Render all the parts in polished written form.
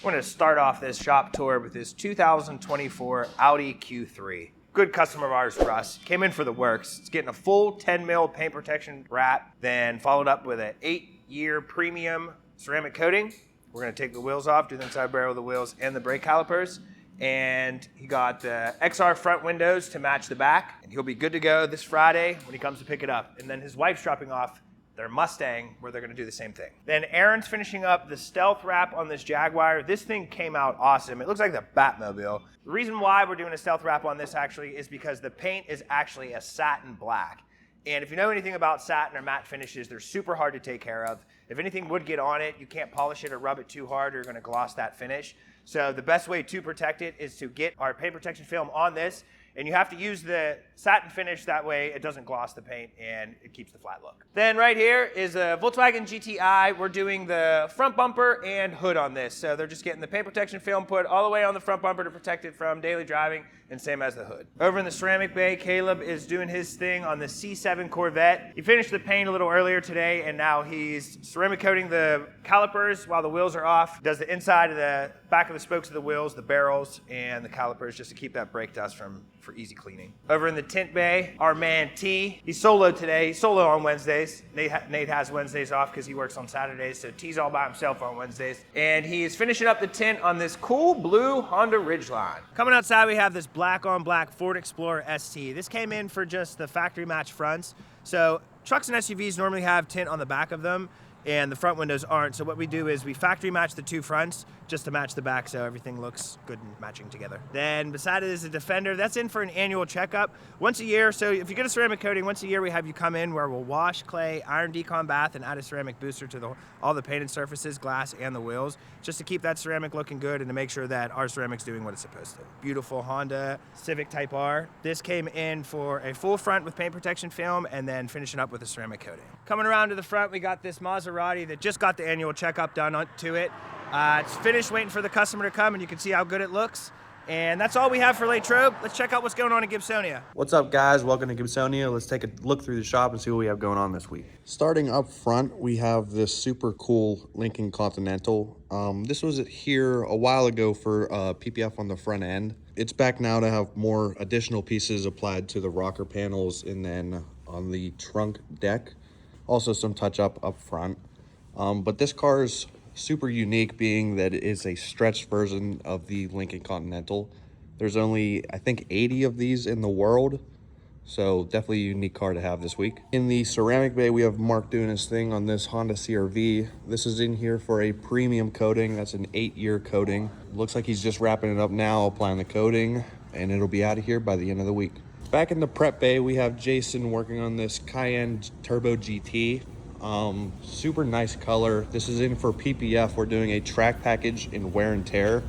I'm going to start off this shop tour with this 2024 Audi Q3. Good customer of ours, Russ. Came in for the works. It's getting a full 10 mil paint protection wrap, then followed up with an 8-year premium ceramic coating. We're going to take the wheels off, do the inside barrel of the wheels and the brake calipers. And he got the XR front windows to match the back. And he'll be good to go this Friday when he comes to pick it up. And then his wife's dropping off their Mustang, where they're going to do the same thing. Then Aaron's finishing up the stealth wrap on this Jaguar. This thing came out awesome. It looks like the Batmobile. The reason why we're doing a stealth wrap on this actually is because the paint is actually a satin black. And if you know anything about satin or matte finishes, they're super hard to take care of. If anything would get on it, you can't polish it or rub it too hard or you're going to gloss that finish. So the best way to protect it is to get our paint protection film on this, and you have to use the satin finish, that way it doesn't gloss the paint and it keeps the flat look. Then right here is a Volkswagen GTI. We're doing the front bumper and hood on this. So they're just getting the paint protection film put all the way on the front bumper to protect it from daily driving, and same as the hood. Over in the ceramic bay, Caleb is doing his thing on the C7 Corvette. He finished the paint a little earlier today, and now he's ceramic coating the calipers while the wheels are off. Does the inside of the back of the spokes of the wheels, the barrels, and the calipers, just to keep that brake dust for easy cleaning. Over in the tint bay, our man T, he's solo today. He's solo on Wednesdays. Nate has Wednesdays off because he works on Saturdays, so T's all by himself on Wednesdays. And he's finishing up the tint on this cool blue Honda Ridgeline. Coming outside, we have this black on black Ford Explorer ST. This came in for just the factory match fronts. So trucks and SUVs normally have tint on the back of them, and the front windows aren't. So what we do is we factory match the two fronts just to match the back, so everything looks good and matching together. Then beside it is a Defender. That's in for an annual checkup once a year. So if you get a ceramic coating, once a year we have you come in where we'll wash, clay, iron decon bath, and add a ceramic booster to all the painted surfaces, glass, and the wheels, just to keep that ceramic looking good and to make sure that our ceramic's doing what it's supposed to. Beautiful Honda Civic Type R. This came in for a full front with paint protection film and then finishing up with a ceramic coating. Coming around to the front, we got this Maserati that just got the annual checkup done to it. It's finished, waiting for the customer to come, and you can see how good it looks. And that's all we have for LATROBE. Let's check out what's going on in Gibsonia. What's up, guys? Welcome to Gibsonia. Let's take a look through the shop and see what we have going on this week. Starting up front, we have this super cool Lincoln Continental. This was here a while ago for PPF on the front end. It's back now to have more additional pieces applied to the rocker panels and then on the trunk deck. Also some touch up front. But this car is super unique, being that it is a stretched version of the Lincoln Continental. There's only, I think, 80 of these in the world, so definitely a unique car to have this week. In the ceramic bay, we have Mark doing his thing on this Honda CR-V. This is in here for a premium coating. That's an 8-year coating. Looks like he's just wrapping it up now, applying the coating, and it'll be out of here by the end of the week. Back in the prep bay, we have Jason working on this Cayenne Turbo GT. Super nice color. This is in for PPF. We're doing a track package in wear and tear.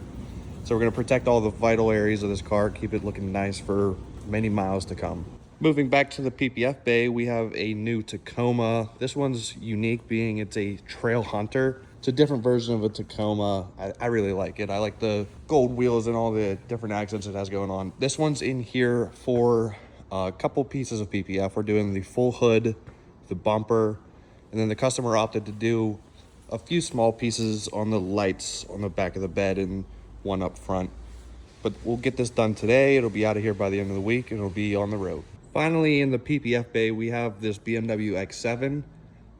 So we're going to protect all the vital areas of this car, keep it looking nice for many miles to come. Moving back to the PPF bay, we have a new Tacoma. This one's unique, being it's a trail hunter. It's a different version of a Tacoma. I really like it. I like the gold wheels and all the different accents it has going on. This one's in here for a couple pieces of PPF. We're doing the full hood, the bumper, and then the customer opted to do a few small pieces on the lights on the back of the bed and one up front. But we'll get this done today. It'll be out of here by the end of the week and it'll be on the road. Finally, in the PPF bay, we have this BMW X7.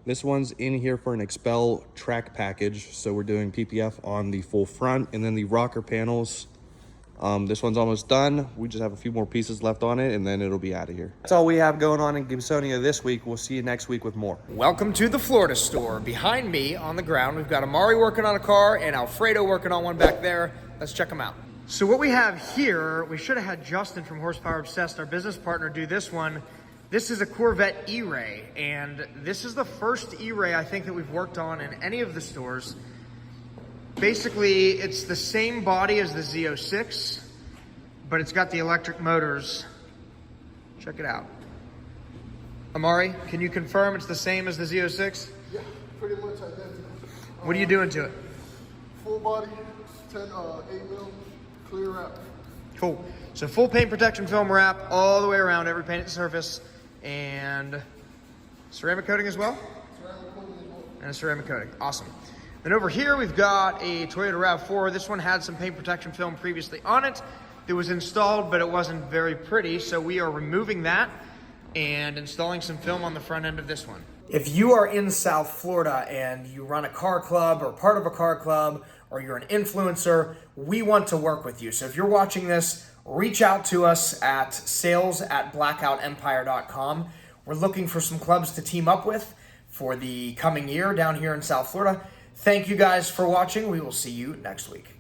This one's in here for an Expel track package. So we're doing PPF on the full front and then the rocker panels. This one's almost done. We just have a few more pieces left on it and then it'll be out of here. That's all we have going on in Gibsonia this week. We'll see you next week with more. Welcome to the Florida store. Behind me on the ground, we've got Amari working on a car and Alfredo working on one back there. Let's check them out. So what we have here, we should have had Justin from Horsepower Obsessed, our business partner, do this one. This is a Corvette E-Ray, and this is the first E-Ray I think that we've worked on in any of the stores. Basically, it's the same body as the Z06, but it's got the electric motors. Check it out. Amari, can you confirm it's the same as the Z06? Yeah, pretty much identical. What are you doing to it? Full body, 8 mil, clear wrap. Cool. So full paint protection film wrap all the way around every painted surface, and ceramic coating as well? Ceramic coating as well. And a ceramic coating. Awesome. Then over here, we've got a Toyota RAV4. This one had some paint protection film previously on it. It was installed, but it wasn't very pretty, so we are removing that and installing some film on the front end of this one. If you are in South Florida and you run a car club or part of a car club, or you're an influencer, we want to work with you. So if you're watching this, reach out to us at sales@blackoutempire.com. We're looking for some clubs to team up with for the coming year down here in South Florida. Thank you guys for watching. We will see you next week.